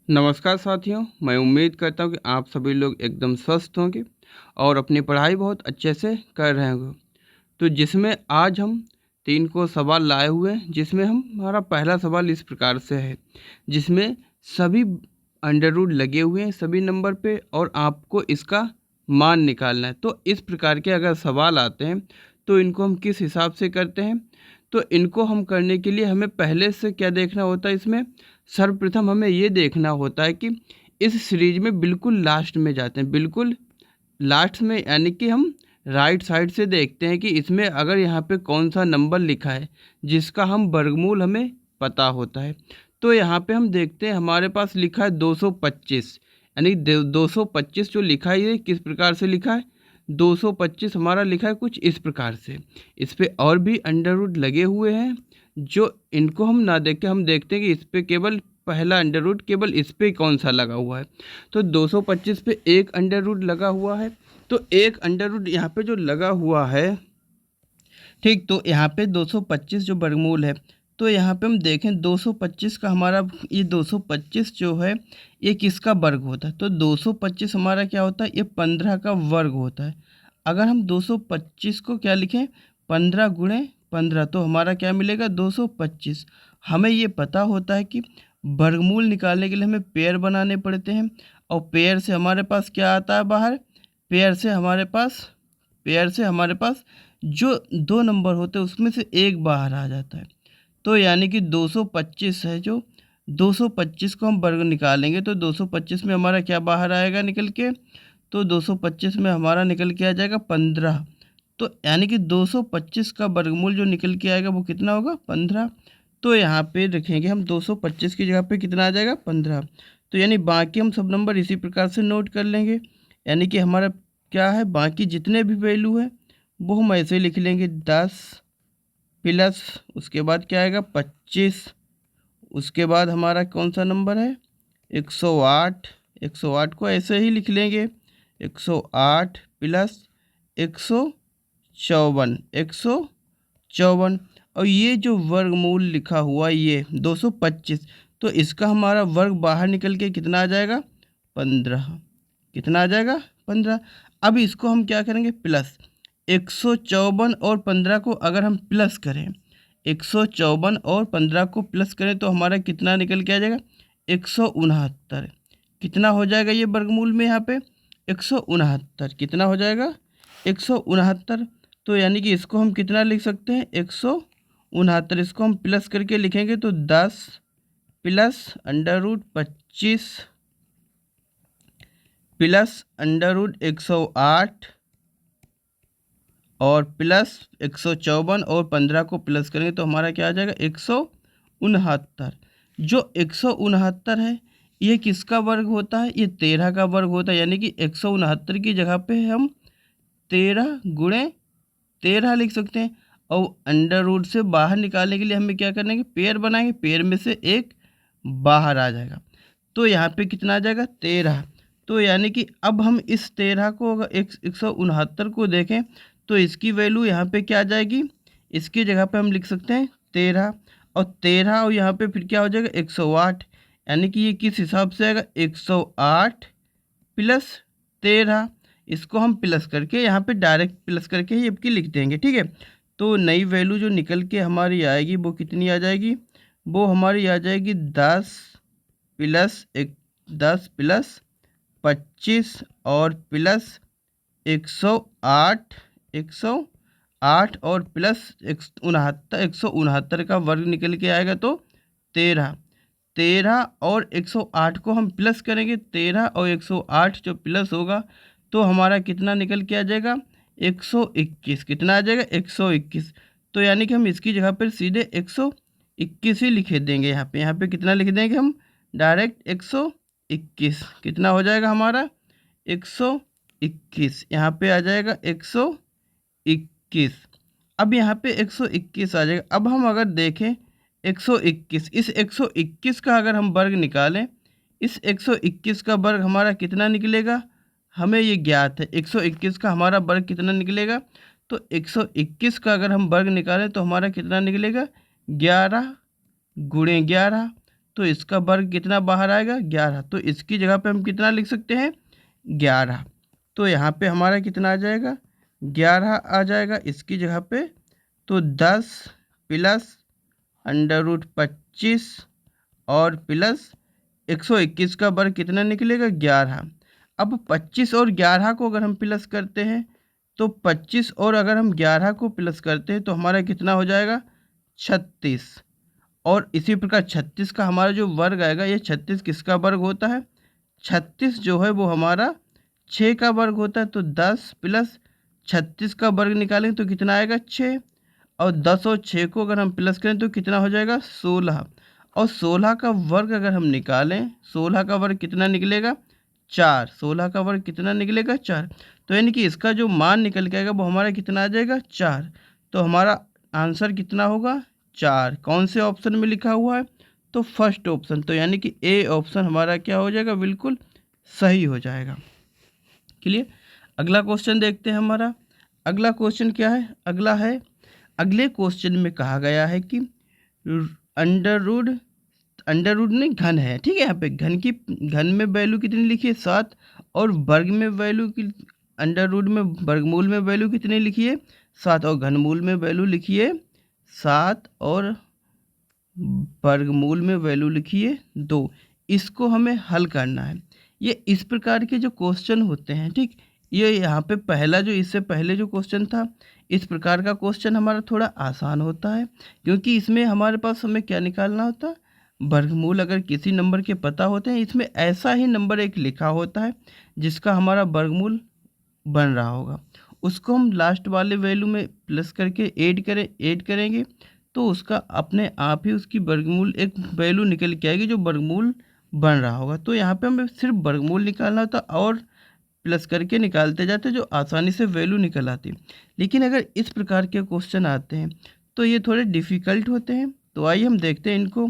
नमस्कार साथियों, मैं उम्मीद करता हूँ कि आप सभी लोग एकदम स्वस्थ होंगे और अपनी पढ़ाई बहुत अच्छे से कर रहे होंगे। तो जिसमें आज हम 3 को सवाल लाए हुए हैं, जिसमें हमारा पहला सवाल इस प्रकार से है, जिसमें सभी अंडर रूट लगे हुए हैं सभी नंबर पे और आपको इसका मान निकालना है। तो इस प्रकार के अगर सवाल आते हैं तो इनको हम किस हिसाब से करते हैं, तो इनको हम करने के लिए हमें पहले से क्या देखना होता है, इसमें सर्वप्रथम हमें ये देखना होता है कि इस सीरीज में बिल्कुल लास्ट में जाते हैं, बिल्कुल लास्ट में, यानी कि हम राइट साइड से देखते हैं कि इसमें अगर यहाँ पे कौन सा नंबर लिखा है जिसका हम वर्गमूल हमें पता होता है। तो यहाँ पे हम देखते हैं हमारे पास लिखा है 225, यानी 225 जो लिखा है ये किस प्रकार से लिखा है, 225 हमारा लिखा है कुछ इस प्रकार से। इस पे और भी अंडर रूट लगे हुए हैं, जो इनको हम ना देख के हम देखते हैं कि इस पे केवल पहला अंडर रूट केवल इस पे कौन सा लगा हुआ है। तो 225 पे एक अंडर रूट लगा हुआ है, तो एक अंडर रूट यहाँ पे जो लगा हुआ है, ठीक, तो यहाँ पे 225 जो वर्गमूल है, तो यहाँ पे हम देखें 225 का हमारा ये 225 जो है ये किसका वर्ग होता है, तो 225 हमारा क्या होता है, ये 15 का वर्ग होता है। अगर हम 225 को क्या लिखें, 15 गुणे 15, तो हमारा क्या मिलेगा 225। हमें ये पता होता है कि वर्गमूल निकालने के लिए हमें पेयर बनाने पड़ते हैं, और पेयर से हमारे पास क्या आता है बाहर, पेयर से हमारे पास जो दो नंबर होते हैं उसमें से एक बाहर आ जाता है। तो यानी कि 225 है, जो 225 को हम वर्ग निकालेंगे तो 225 में हमारा क्या बाहर आएगा निकल के, तो 225 में हमारा निकल के आ जाएगा 15। तो यानी कि 225 का वर्गमूल जो निकल के आएगा वो कितना होगा, 15। तो यहाँ पे रखेंगे हम 225 की जगह पे कितना आ जाएगा, 15। तो यानी बाकी हम सब नंबर इसी प्रकार से नोट कर लेंगे, यानी कि हमारा क्या है, बाकी जितने भी वैल्यू है वो हम ऐसे लिख लेंगे, 10 प्लस उसके बाद क्या आएगा 25, उसके बाद हमारा कौन सा नंबर है 108, 108 को ऐसे ही लिख लेंगे, 108 प्लस 154, 154। और ये जो वर्गमूल लिखा हुआ ये 225, तो इसका हमारा वर्ग बाहर निकल के कितना आ जाएगा, 15। कितना आ जाएगा, 15। अब इसको हम क्या करेंगे, प्लस 154 और 15 को अगर हम प्लस करें, 154 और 15 को प्लस करें तो हमारा कितना निकल के आ जाएगा, 169। कितना हो जाएगा ये वर्गमूल में यहाँ पे 169, कितना हो जाएगा 169। तो यानी कि इसको हम कितना लिख सकते हैं, 169। इसको हम प्लस करके लिखेंगे तो 10 plus under root 25 plus under root 108 और प्लस 154 और 15 को प्लस करेंगे तो हमारा क्या आ जाएगा, 169। जो 169 है ये किसका वर्ग होता है, ये 13 का वर्ग होता है। यानी कि 169 की जगह पे हम 13 गुणे 13 लिख सकते हैं। और अंडर रूट से बाहर निकालने के लिए हमें क्या करेंगे, पेयर बनाएंगे, पेयर में से एक बाहर आ जाएगा। तो यहाँ पे कितना आ जाएगा, 13। तो यानी कि अब हम इस 13 को अगर 169 को देखें तो इसकी वैल्यू यहाँ पे क्या आ जाएगी, इसकी जगह पे हम लिख सकते हैं 13, और 13 और यहाँ पे फिर क्या हो जाएगा 108। यानी कि ये किस हिसाब से आएगा, 108 प्लस 13। इसको हम प्लस करके यहाँ पे डायरेक्ट प्लस करके ही आपकी लिख देंगे, ठीक है। तो नई वैल्यू जो निकल के हमारी आएगी वो कितनी आ जाएगी, वो हमारी आ जाएगी 10 प्लस 25 और प्लस 108, 108 और प्लस 169 का वर्ग निकल के आएगा तो 13। 13 और 108 को हम प्लस करेंगे, 13 और 108 जो प्लस होगा तो हमारा कितना निकल के आ जाएगा, 121। कितना आ जाएगा, 121। तो यानी कि हम इसकी जगह पर सीधे 121 ही लिख देंगे। यहाँ पे कितना लिख देंगे हम, डायरेक्ट 121। कितना हो जाएगा हमारा, 121। यहाँ पे आ जाएगा 121। अब यहाँ पे 121 आ जाएगा। अब हम अगर देखें 121, इस 121 का अगर हम वर्ग निकालें, इस 121 का वर्ग हमारा कितना निकलेगा, हमें ये ज्ञात है 121 का हमारा वर्ग कितना निकलेगा। तो 121 का अगर हम वर्ग निकालें तो हमारा कितना निकलेगा, 11 गुणे 11। तो इसका वर्ग कितना बाहर आएगा 11। तो इसकी जगह पे हम कितना लिख सकते हैं 11। तो यहाँ पे हमारा कितना आ जाएगा 11 आ जाएगा इसकी जगह पे। तो 10 प्लस √25 और प्लस 121 का वर्ग कितना निकलेगा 11। अब 25 और 11 को अगर हम प्लस करते हैं तो 25 और अगर हम 11 को प्लस करते हैं तो हमारा कितना हो जाएगा 36। और इसी प्रकार 36 का हमारा जो वर्ग आएगा, ये 36 किसका वर्ग होता है 36 जो है वो हमारा 6 का वर्ग होता है। तो 10 प्लस 36 का वर्ग निकालें तो कितना आएगा 6। और 10 और 6 को अगर हम प्लस करें तो कितना हो जाएगा 16। और 16 का वर्ग अगर हम निकालें, 16 का वर्ग कितना निकलेगा 4। 16 का वर्ग कितना निकलेगा 4। तो यानी कि इसका जो मान निकल के आएगा वो हमारा कितना आ जाएगा 4। तो हमारा आंसर कितना होगा 4। कौन से ऑप्शन में लिखा हुआ है तो फर्स्ट ऑप्शन। तो यानी कि ए ऑप्शन हमारा क्या हो जाएगा बिल्कुल सही हो जाएगा। क्लियर। अगला क्वेश्चन देखते हैं हमारा। अगला क्वेश्चन क्या है, अगला है, अगले क्वेश्चन में कहा गया है कि अंडर रूट नहीं घन है, ठीक है। यहाँ पे घन में वैल्यू कितनी लिखिए 7 और वर्ग में वैल्यू की अंडर रूट में वर्गमूल में वैल्यू कितनी लिखिए 7 और घनमूल में वैल्यू लिखिए 7 और वर्गमूल में वैल्यू लिखिए 2। इसको हमें हल करना है। ये इस प्रकार के जो क्वेश्चन होते हैं, ठीक, ये यहाँ पे पहला जो इससे पहले जो क्वेश्चन था, इस प्रकार का क्वेश्चन हमारा थोड़ा आसान होता है, क्योंकि इसमें हमारे पास हमें क्या निकालना होता है वर्गमूल। अगर किसी नंबर के पता होते हैं, इसमें ऐसा ही नंबर एक लिखा होता है जिसका हमारा वर्गमूल बन रहा होगा, उसको हम लास्ट वाले वैल्यू में प्लस करके ऐड करेंगे तो उसका अपने आप ही उसकी वर्गमूल एक वैल्यू निकल के आएगी जो वर्गमूल बन रहा होगा। तो यहाँ पे हमें सिर्फ वर्गमूल निकालना होता और प्लस करके निकालते जाते जो आसानी से वैल्यू निकल आती। लेकिन अगर इस प्रकार के क्वेश्चन आते हैं तो ये थोड़े डिफ़िकल्ट होते हैं। तो आइए हम देखते हैं इनको।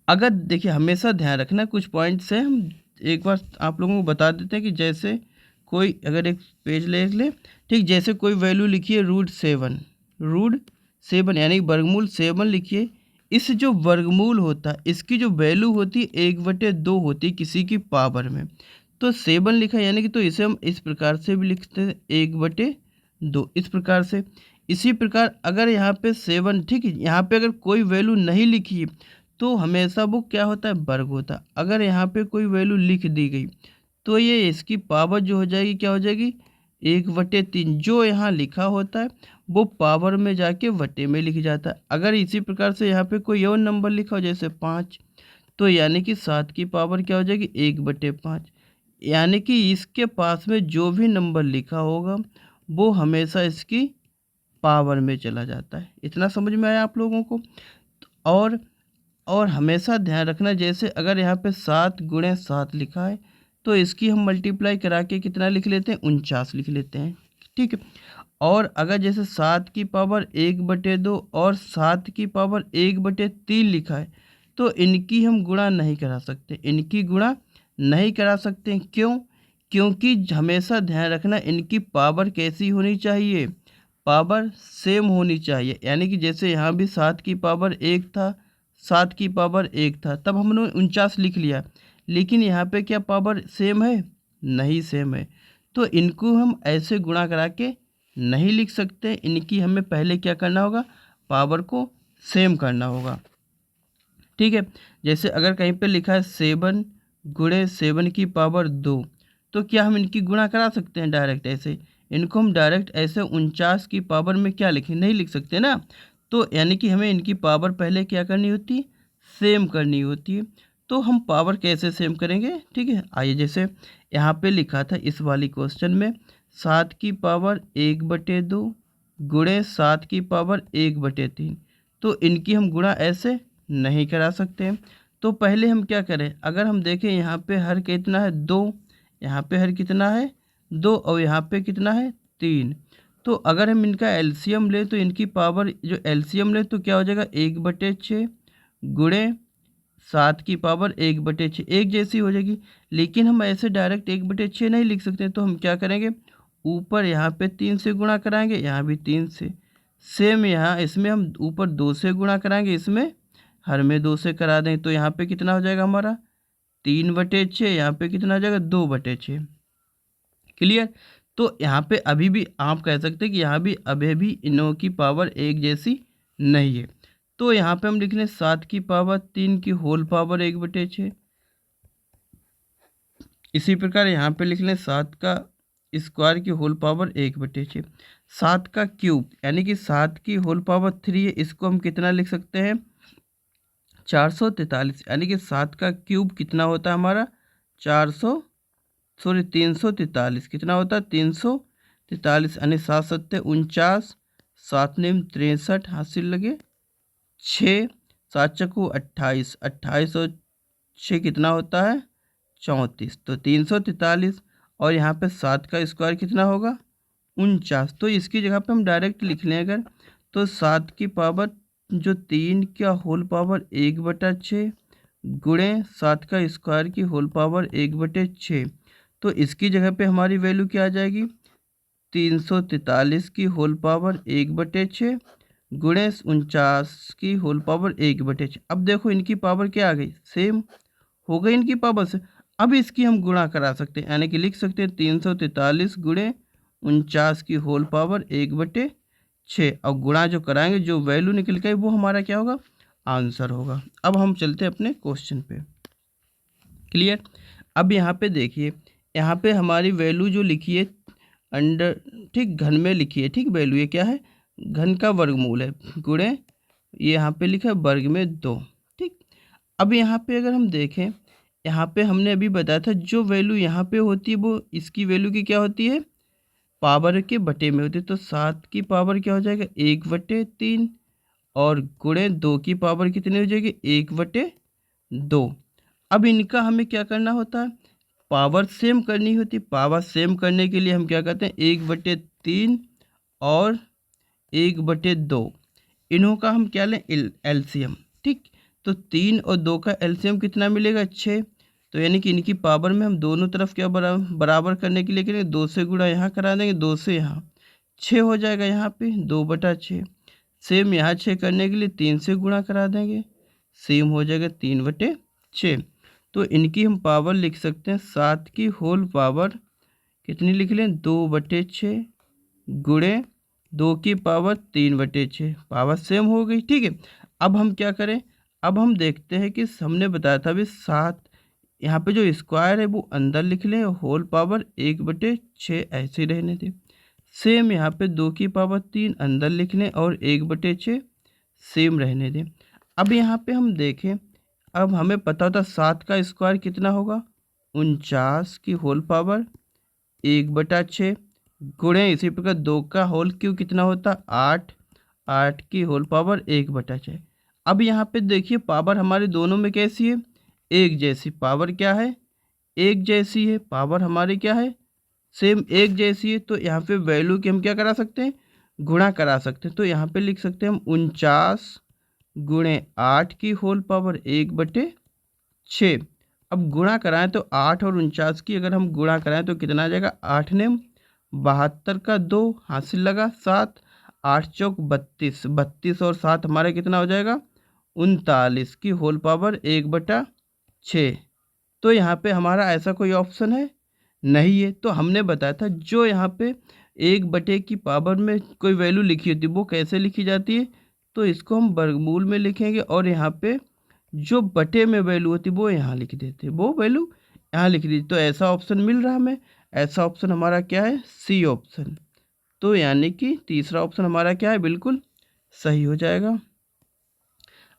अगर देखिए हमेशा ध्यान रखना कुछ पॉइंट्स है, हम एक बार आप लोगों को बता देते हैं कि जैसे कोई अगर एक पेज ले ले, ठीक, जैसे कोई वैल्यू लिखिए √7 यानी वर्गमूल 7 लिखिए। इस जो वर्गमूल होता है इसकी जो वैल्यू होती है 1/2 होती है किसी की पावर में। तो 7 लिखा यानी कि तो इसे हम इस प्रकार से भी लिखते हैं 1/2 इस प्रकार से। इसी प्रकार अगर यहाँ पे 7, ठीक है, यहाँ पे अगर कोई वैल्यू नहीं लिखी तो हमेशा वो क्या होता है वर्ग होता है। अगर यहाँ पे कोई वैल्यू लिख दी गई तो ये इसकी पावर जो हो जाएगी क्या हो जाएगी 1/3। जो यहाँ लिखा होता है वो पावर में जाके वटे में लिख जाता है। अगर इसी प्रकार से यहाँ पे कोई और नंबर लिखा हो जैसे 5, तो यानी कि 7 की पावर क्या हो जाएगी 1/5। यानी कि इसके पास में जो भी नंबर लिखा होगा वो हमेशा इसकी पावर में चला जाता है। इतना समझ में आया आप लोगों को। और हमेशा ध्यान रखना जैसे अगर यहाँ पे 7 × 7 लिखा है तो इसकी हम मल्टीप्लाई करा के कितना लिख लेते हैं 49 लिख लेते हैं, ठीक है। और अगर जैसे 7 की पावर 1/2 और 7 की पावर 1/3 लिखा है तो इनकी हम गुणा नहीं करा सकते, इनकी गुणा नहीं करा सकते। क्यों? क्योंकि हमेशा ध्यान रखना इनकी पावर कैसी होनी चाहिए, पावर सेम होनी चाहिए। यानी कि जैसे यहाँ भी 7 की पावर 1 था, 7 की पावर 1 था, तब हमने 49 लिख लिया। लेकिन यहाँ पे क्या पावर सेम है, नहीं सेम है। तो इनको हम ऐसे गुणा करा के नहीं लिख सकते, इनकी हमें पहले क्या करना होगा पावर को सेम करना होगा, ठीक है। जैसे अगर कहीं पे लिखा है 7 × 7 की पावर 2, तो क्या हम इनकी गुणा करा सकते हैं डायरेक्ट ऐसे? इनको हम डायरेक्ट ऐसे 49 की पावर में क्या लिखें, नहीं लिख सकते ना। तो यानी कि हमें इनकी पावर पहले क्या करनी होती है, सेम करनी होती है। तो हम पावर कैसे सेम करेंगे, ठीक है। आइए जैसे यहाँ पे लिखा था इस वाली क्वेश्चन में 7 की पावर 1/2 × 7 की पावर 1/3, तो इनकी हम गुणा ऐसे नहीं करा सकते। तो पहले हम क्या करें, अगर हम देखें यहाँ पे हर कितना है 2, यहाँ पे हर कितना है 2 और यहाँ पे कितना है 3। तो अगर हम इनका एलसीएम लें तो इनकी पावर जो एलसीएम लें तो क्या हो जाएगा 1/6 × 7 की पावर 1/6, एक जैसी हो जाएगी। लेकिन हम ऐसे डायरेक्ट 1/6 नहीं लिख सकते, तो हम क्या करेंगे ऊपर यहाँ पे 3 से गुणा कराएंगे, यहाँ भी 3 से। सेम यहाँ इसमें हम ऊपर 2 से गुणा कराएंगे, इसमें हर में 2 से करा दें तो यहाँ पे कितना हो जाएगा हमारा 3/6, यहाँ पे कितना हो जाएगा 2/6। क्लियर। तो यहाँ पे अभी भी आप कह सकते हैं कि यहाँ भी अभी भी इनों की पावर एक जैसी नहीं है। तो यहाँ पे हम लिख लें 7 की पावर 3 की होल पावर 1/6। इसी प्रकार यहाँ पे लिख लें 7 का स्क्वायर की होल पावर 1/6। 7 का क्यूब यानी कि 7 की होल पावर 3 है, इसको हम कितना लिख सकते हैं 443। यानी कि 7 का क्यूब कितना होता है हमारा 343। कितना होता है 343। यानी 7 7 49, 7 9 63, हासिल लगे 6, 7 चक्कू 28, 28 और 6 कितना होता है 34। तो 343 और यहाँ पे 7 का स्क्वायर कितना होगा 49। तो इसकी जगह पे हम डायरेक्ट लिख लें अगर, तो 7 की पावर जो 3 का होल पावर 1/6 गुणे 7 का स्क्वायर की होल पावर 1/6। तो इसकी जगह पे हमारी वैल्यू क्या आ जाएगी 343 की होल पावर 1/6 गुणे 49 की होल पावर 1/6। अब देखो इनकी पावर क्या आ गई सेम हो गई इनकी पावर से। अब इसकी हम गुणा करा सकते हैं, यानी कि लिख सकते हैं 343 गुणे 49 की होल पावर 1/6। और गुणा जो कराएंगे जो वैल्यू निकल के वो हमारा क्या होगा आंसर होगा। अब हम चलते हैं अपने क्वेश्चन पे। क्लियर। अब यहाँ पे देखिए, यहाँ पे हमारी वैल्यू जो लिखी है अंडर, ठीक, घन में लिखी है, ठीक। वैल्यू ये क्या है घन का वर्गमूल है गुणे ये यहाँ पे लिखा है वर्ग में 2, ठीक। अब यहाँ पे अगर हम देखें, यहाँ पे हमने अभी बताया था जो वैल्यू यहाँ पे होती है वो इसकी वैल्यू की क्या होती है पावर के बटे में होती है। तो 7 की पावर क्या हो जाएगा 1/3 और गुणे 2 की पावर कितनी हो जाएगी 1/2। अब इनका हमें क्या करना होता है पावर सेम करनी होती है। पावर सेम करने के लिए हम क्या करते हैं 1/3 और 1/2 इन्हों का हम क्या लें एलसीएम, ठीक। तो 3 और 2 का एलसीएम कितना मिलेगा 6। तो यानी कि इनकी पावर में हम दोनों तरफ क्या बराबर करने के लिए करेंगे 2 से गुणा यहाँ करा देंगे 2 से यहाँ 6 हो जाएगा यहाँ पे 2/6। सेम यहाँ 6 करने के लिए 3 से गुणा करा देंगे सेम हो जाएगा 3/6। तो इनकी हम पावर लिख सकते हैं 7 की होल पावर कितनी लिख लें 2/6 गुणे 2 की पावर 3/6। पावर सेम हो गई, ठीक है। अब हम क्या करें, अब हम देखते हैं कि हमने बताया था अभी 7 यहाँ पे जो स्क्वायर है वो अंदर लिख लें होल पावर 1/6 ऐसे रहने दें। सेम यहाँ पे 2 की पावर 3 अंदर लिख लें और 1/6 सेम रहने दें। अब यहाँ पे हम देखें, अब हमें पता होता 7 का स्क्वायर कितना होगा 49 की होल पावर 1/6 गुणे इसी प्रकार 2 का होल क्यूब कितना होता 8, 8 की होल पावर 1/6। अब यहाँ पे देखिए पावर हमारे दोनों में कैसी है एक जैसी। पावर क्या है एक जैसी है, पावर हमारी क्या है सेम एक जैसी है। तो यहाँ पे वैल्यू की हम क्या करा सकते हैं गुणा करा सकते हैं। तो यहाँ पे लिख सकते हैं हम 49 गुणे 8 की होल पावर 1/6। अब गुणा कराएं तो 8 और 49 की अगर हम गुणा कराएं तो कितना आ जाएगा 8 ने 72 का 2 हासिल लगा 7, 8 चौक 32, 32 और 7 हमारा कितना हो जाएगा 39 की होल पावर 1/6। तो यहाँ पे हमारा ऐसा कोई ऑप्शन है नहीं है। तो हमने बताया था जो यहाँ पे 1/, की पावर में कोई वैल्यू लिखी होती है वो कैसे लिखी जाती है तो इसको हम वर्गमूल में लिखेंगे और यहाँ पे जो बटे में वैल्यू होती है वो यहाँ लिख देते हैं, वो वैल्यू यहाँ लिख दी। तो ऐसा ऑप्शन मिल रहा हमें, ऐसा ऑप्शन हमारा क्या है सी ऑप्शन। तो यानी कि तीसरा ऑप्शन हमारा क्या है बिल्कुल सही हो जाएगा।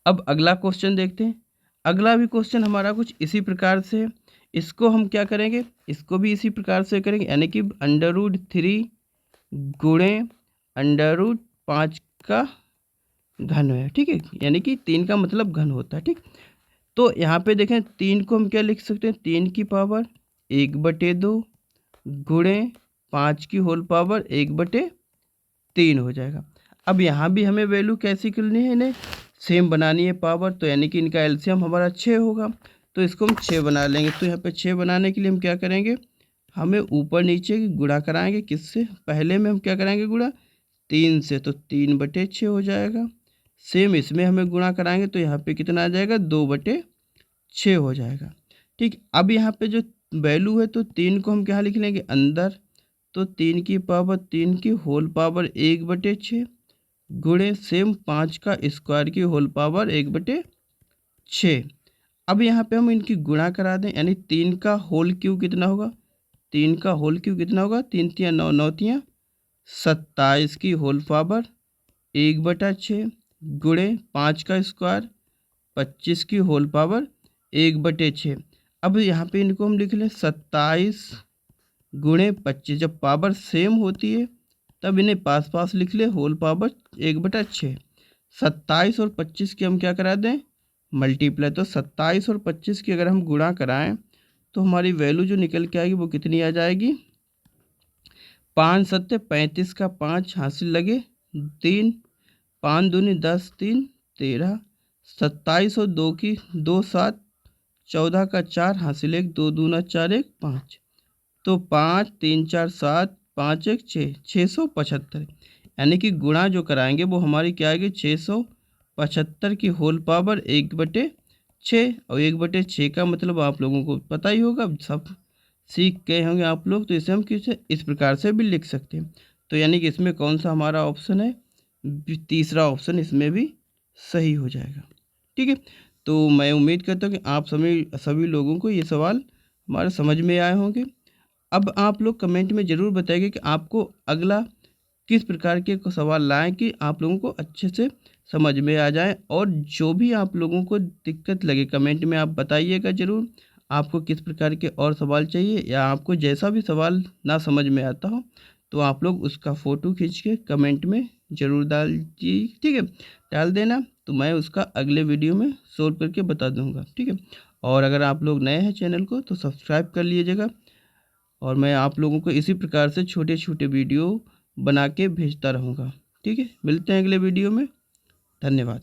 अब अगला क्वेश्चन देखते हैं। अगला भी क्वेश्चन हमारा कुछ इसी प्रकार से है। इसको हम क्या करेंगे इसको भी इसी प्रकार से करेंगे, यानी कि √3 गुणे √5 का घन है, ठीक है। यानी कि 3 का मतलब घन होता है, ठीक। तो यहाँ पे देखें 3 को हम क्या लिख सकते हैं 3 की पावर 1/2 गुणे 5 की होल पावर 1/3 हो जाएगा। अब यहाँ भी हमें वैल्यू कैसी करनी है इन्हें सेम बनानी है पावर। तो यानी कि इनका एलसीएम हमारा 6 होगा। तो इसको हम 6 बना लेंगे। तो यहाँ पे 6 बनाने के लिए हम क्या करेंगे हमें ऊपर नीचे गुणा कराएंगे किससे पहले में हम क्या कराएंगे गुणा 3 से। तो 3/6 हो जाएगा सेम इसमें हमें गुणा कराएंगे तो यहाँ पे कितना आ जाएगा, 2/6 हो जाएगा। ठीक, अब यहाँ पे जो वैल्यू है तो 3 को हम क्या लिख लेंगे अंदर, तो 3 की पावर 3 की होल पावर 1/6 गुणे सेम 5 का स्क्वायर की होल पावर 1/6। अब यहाँ पे हम इनकी गुणा करा दें, यानी 3 का होल क्यूब कितना होगा, 3 का होल क्यूब कितना होगा, 3 तियाँ 9, 9 तियाँ 27 की होल पावर 1/6 गुणे 5 का स्क्वायर 25 की होल पावर 1/6। अब यहाँ पे इनको हम लिख लें 27 गुणे 25, जब पावर सेम होती है तब इन्हें पास पास लिख ले, होल पावर 1/6। 27 और 25 की हम क्या करा दें, मल्टीप्लाई। तो 27 और 25 की अगर हम गुणा कराएं तो हमारी वैल्यू जो निकल के आएगी वो कितनी आ जाएगी, 5 7 35 का 5 हासिल लगे 3, 5 दूनी 10 3 13, 27 और 2 की 2 7 14 का 4 हासिल 1, 2 दूना 4 1 5, तो 5 3 4 7 5 1 6, 675। यानी कि गुणा जो कराएंगे वो हमारी क्या आएगी, 675 की होल पावर 1/6। और 1/6 का मतलब आप लोगों को पता ही होगा, सब सीख गए होंगे आप लोग। तो इसे हम इस प्रकार से भी लिख सकते हैं। तो यानी कि इसमें कौन सा हमारा ऑप्शन है, तीसरा ऑप्शन इसमें भी सही हो जाएगा। ठीक है, तो मैं उम्मीद करता हूँ कि आप सभी लोगों को ये सवाल हमारे समझ में आए होंगे। अब आप लोग कमेंट में ज़रूर बताइए कि आपको अगला किस प्रकार के सवाल लाएं कि आप लोगों को अच्छे से समझ में आ जाए। और जो भी आप लोगों को दिक्कत लगे कमेंट में आप बताइएगा ज़रूर, आपको किस प्रकार के और सवाल चाहिए, या आपको जैसा भी सवाल ना समझ में आता हो तो आप लोग उसका फ़ोटो खींच के कमेंट में ज़रूर डाल दीजिए। ठीक है, डाल देना, तो मैं उसका अगले वीडियो में सोल्व करके बता दूंगा। ठीक है, और अगर आप लोग नए हैं चैनल को तो सब्सक्राइब कर लीजिएगा, और मैं आप लोगों को इसी प्रकार से छोटे छोटे वीडियो बना के भेजता रहूँगा। ठीक है, मिलते हैं अगले वीडियो में। धन्यवाद।